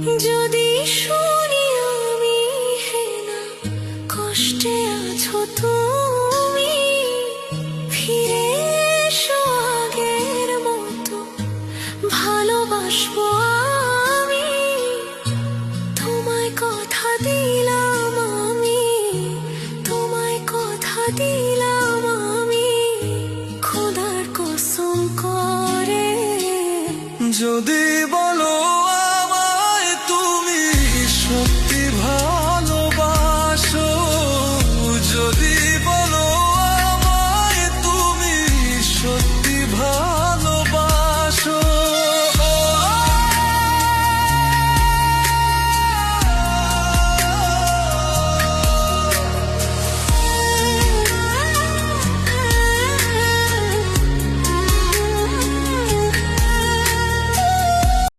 যদি শুনি আমি হেনা কষ্টে আছো তুমি, ফিরে এসো আগের মতো ভালোবাসবো আমি। তোমায় কথা দিলাম আমি, তোমায় কথা দিলাম আমি, খোদার কসম করে। যদি বলো